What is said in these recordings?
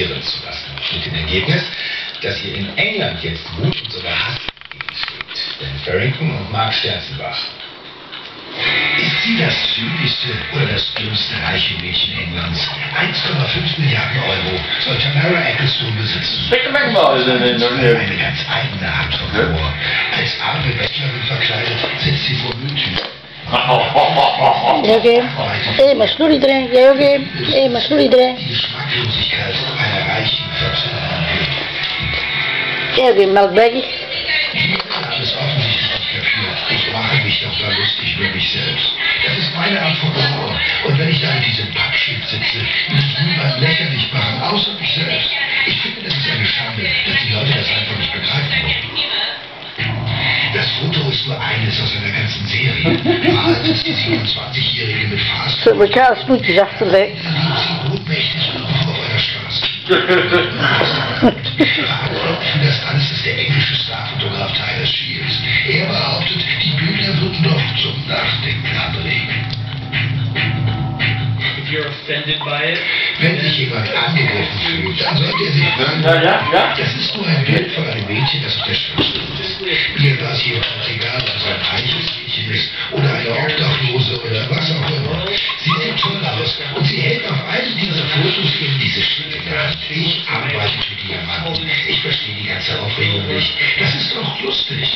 regieren zu lassen. Mit dem Ergebnis, dass ihr in England jetzt Wut und sogar Hass entsteht. Ben Farrington und Mark Sterzenbach. Ist sie das südlichste oder das dümmste reiche Mädchen Englands? 1,5 Milliarden Euro soll Tamara Ecclestone besitzen. Eine ganz eigene Art von Humor. Als arme Bettlerin verkleidet sitzt sie vor Mülltüten. Masnuri erin. Jij ook in. Masnuri erin. Die Geschmacklosigkeit einer reichen Verzweiflung. Jij ook in, melkbaggy. Alles offensichtlich nicht kapiert. Ich mache mich doch da lustig über mich selbst. Das ist meine Art von Humor. Und wenn ich da in diesem Pappschild sitze, will ich niemand lächerlich machen, außer mich selbst. Ich finde, das ist eine Schande, dass die Leute das einfach nicht begreifen. Das Foto ist nur eines aus einer ganzen Serie. Bald ist die 27-Jährige mit Fast Zo met jou snoetjes achterweg. sie ohnmächtig auf einer Straße. Für das alles ist der englische Starfotograf Tyler Shields. Er behauptet, die Bilder würden doch zum Nachdenken anregen. Wenn sich jemand angegriffen fühlt, dann sollte er sich fragen, das ist nur ein Bild von einem Mädchen, das auf der Straße ist. Mir war es jedoch egal, ob es ein reiches Mädchen ist oder eine Obdachlose oder was auch immer. Sie sieht toll aus und sie hält auf einem dieser Fotos eben diese Schritte in der Hand. Ich arbeite für Diamanten. Ich verstehe die ganze Aufregung nicht. Das ist doch lustig.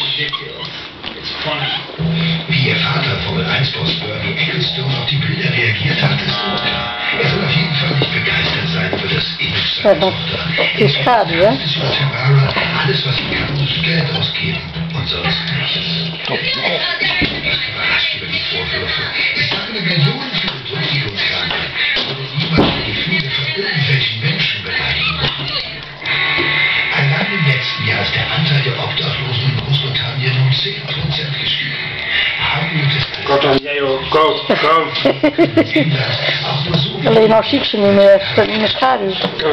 Wie ihr Vater, Formel-1-Boss Bernie Ecclestone, auf die Bilder reagiert hat, ist unklar. Er soll auf jeden Fall nicht begeistert sein für das Image seiner Tochter. Die schade, ja? Über Tamara alles, was sie kann, muss Geld ausgeben und sonst nichts. Ich bin echt überrascht über die Vorwürfe. Ich sage eine Million für Bedürftigungskrankheit, aber niemand die Gefühle von irgendwelchen Menschen beleidigen. Allein im letzten Jahr ist der Anteil der Obdachlosen in Großbritannien um 10% gestiegen. Armut ist Alleen nou zie ik ze niet meer, ze staat in de schaduw. Toll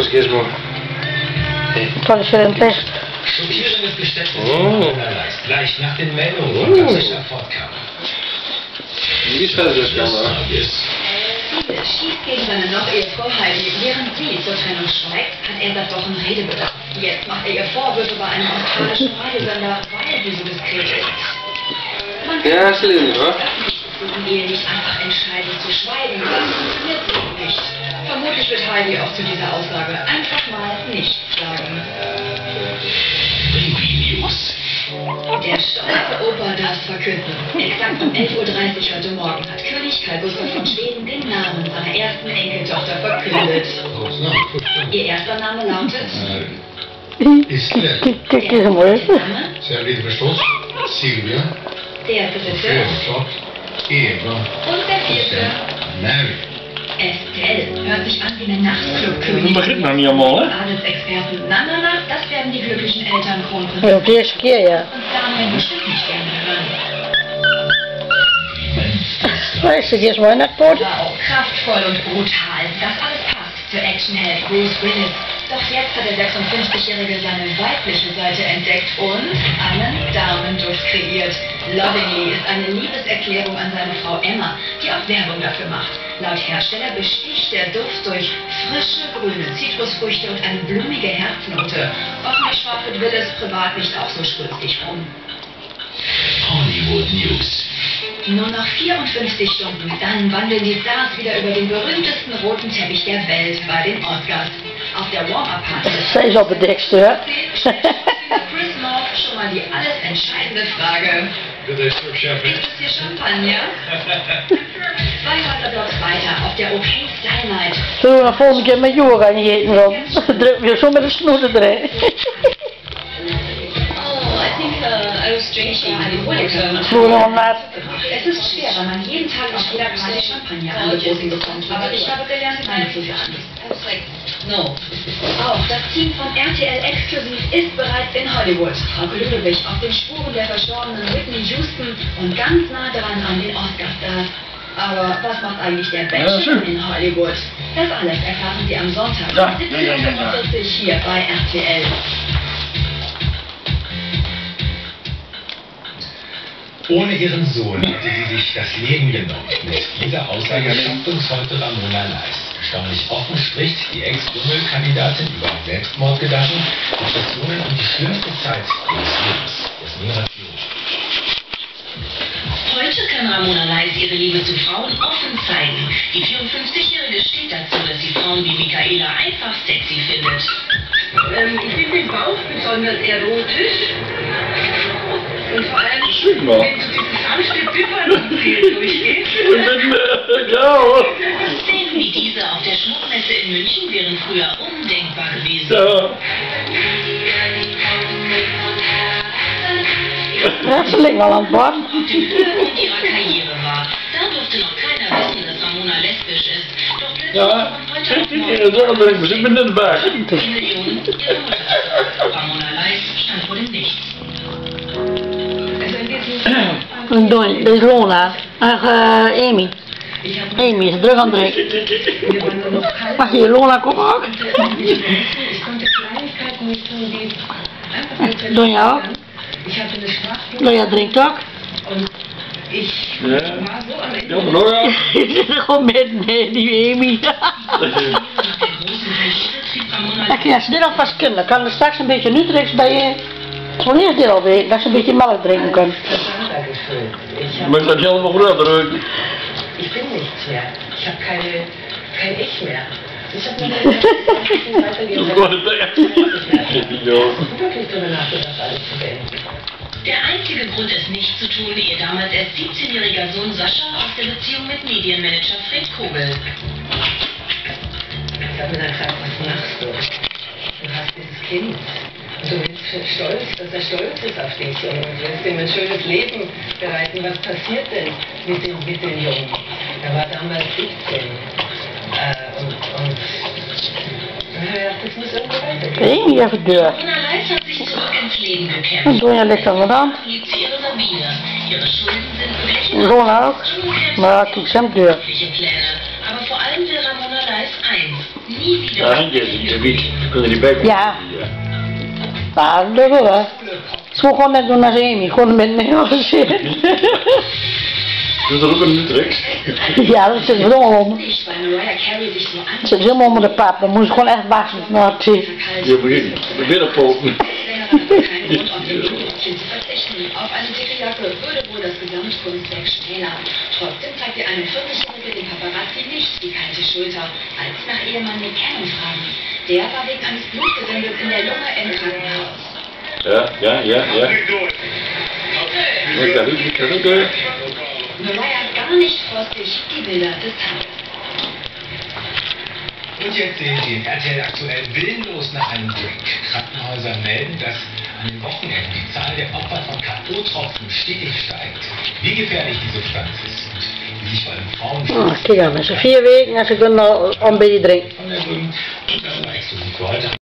is weer in het licht. Schockierendes Geständnis von Mona Leist. Gleich nach den Meldungen von Patricia Fordkamp. Schießt gegen seine noch-Ehefrau Heidi. Während sie zur Trennung schweigt, hat er das doch einen Redebedarf. Jetzt macht er ihr Vorwürfe bei einem australischen Radiosender, weil sie so diskret ist. Man kann Ehe nicht einfach entscheiden zu schweigen. Das funktioniert so nicht. Vermutlich wird Heidi auch zu dieser Aussage einfach mal nichts sagen. Der stolze Opa darf verkünden. Exakt um 11:30 Uhr heute Morgen hat König Karl Gustav von Schweden den Namen seiner ersten Enkeltochter verkündet. Ihr erster Name lautet? Kijk eens mooi. Sie haben den Beschluss, Silvia, Der dritte? Eva Und der vierte? Mary. Estelle. Hört sich an wie eine Nachtclub-Königin. Dat begint nog niet allemaal, hè? Adelsexperten. Na, das werden die glücklichen Eltern Kronprinzen. Ja, de eerste keer, ja. Und Daniel bestimmt nicht gerne hören. Maar is het eerst mooi naar het poort? Wow, kraftvoll und brutal. Das alles passt zur Actionheld Bruce Willis. Doch jetzt hat der 56-Jährige seine weibliche Seite entdeckt und einen Damenduft kreiert. Lovingly ist eine Liebeserklärung an seine Frau Emma, die auch Werbung dafür macht. Laut Hersteller besticht der Duft durch frische grüne Zitrusfrüchte und eine blumige Herznote. Hoffentlich schwafelt Willis privat nicht auch so schwülstig rum. Hollywood News. Nur noch 54 Stunden, dann wandeln die Stars wieder über den berühmtesten roten Teppich der Welt bei den Oscars. Auf der Warm-Up-Party Zij is op het dekste, hè? Chris North schon mal die alles entscheidende Frage. Gibt es hier Champagner? 200 Blocks weiter auf der OK Style Night. Zullen we de volgende keer met Joran gaan eten, Rob? Druk weer zo met de snoer erin. Es ist schwer, weil man jeden Tag auf jeder Party Champagner angeboten bekommt. Aber ich habe gelernt, meine zu verhandeln. No. Auch das Team von RTL Exklusiv ist bereits in Hollywood. Frau Ludwig auf den Spuren der verstorbenen Whitney Houston und ganz nah dran an den Oscar-Stars. Aber was macht eigentlich der Bachelor in Hollywood? Das alles erfahren Sie am Sonntag um 17:45 Uhr hier bei RTL. Ohne ihren Sohn hätte sie sich das Leben genommen. Mit dieser Aussage schafft uns heute Ramona Leist. erstaunlich offen spricht die Ex-Dschungelkandidatin über Selbstmordgedanken, Depressionen und die schlimmste Zeit ihres Lebens, das Migration. Heute kann Ramona Leis ihre Liebe zu Frauen offen zeigen. Die 54-Jährige steht dazu, dass sie Frauen wie Michaela einfach sexy findet. Ich finde den Bauch besonders erotisch. Und vor allem, wenn so dieses sanfte Bibbern durchgeht. Szenen wie diese auf der Schmuckmesse in München wären früher undenkbar gewesen. Ja, ze liggen al aan het bord. Auf dem Höhepunkt ihrer Karriere war. Da durfte noch keiner wissen, dass Ramona lesbisch ist. Doch plötzlich von heute auf morgen die Millionen ihre Mutter. Ramona Leis stand vor dem Nichts. Dit is Lona. Amy. Amy is druk aan het drinken. Mag je Lona komen ook? Donja ook? Donja drinkt ook. Ja, maar Nora. Ik zit er gewoon met die Amy. Ja, als je dit alvast kunt, dan kan er straks een beetje Nutrix bij je. Wanneer is dit alweer? Dat je een beetje melk drinken kan. Maar ik dat helemaal runter. Ich bin nichts mehr. Ich habe kein Ich mehr. Ich habe mir weitergehen. Wirklich drüber nachgedacht, alles zu beenden. Der einzige Grund, es nicht zu tun, ihr damals erst 17-jähriger Sohn Sascha aus der Beziehung mit Medienmanager Fred Kogel. Ich habe mir dann gesagt, was machst du? Du hast dieses Kind. Und du willst stolz, dass er stolz ist auf dich. Und du willst ihm ein schönes Leben bereiten. Was passiert denn mit dem Jungen? Er war damals 17. Das muss irgendwo weitergehen. Amy even deur. Ramona Leis hat sich zurück ins Leben En gekämpft. Donja ligt aan de hand. Liebt sie ihre Sabine. Ihre Schulden sind beglichen. Lona ook. Maar kijk, ze hem deur. Pläne. Aber vor allem will Ramona Leis eins. Nie wieder. Ja, die kunnen die bij. Ja. Nou, dat wil hè. Ze moet gewoon net doen als Amy. Gewoon met een heel gezicht. Doe er ook een Nutrix. Ja, dat zit er helemaal onder. Nicht, weil Mariah Carey sich so Het zit helemaal onder de pap. Dan moet je gewoon echt wassen. Nou, het zit. Je begint weer op poten. keinen Grund, auf den Blutchen zu verzichten. Auf eine dicke Jacke würde wohl das Gesamtkunstwerk schmäler. Trotzdem zeigt die 41-Jährige dem Paparazzi nicht die kalte Schulter, als sie nach Ehemann Nick Cannon fragen. Der war wegen eines Blutgewinnels in der Lunge im Krankenhaus. Ja. Mariah gar nicht frostig, die Bilder des Tages. Und jetzt sehen Sie in RTL aktuell willenlos nach einem Drink. Krankenhäuser melden, dass an den Wochenenden die Zahl der Opfer von K.O.-Tropfen stetig steigt. Wie gefährlich die Substanz ist und wie sich vor allem Frauen Oh, kijk aan, met z'n 4 weken en ze kunnen al een beetje drinken. von der Grünen. Und das war exklusiv für heute.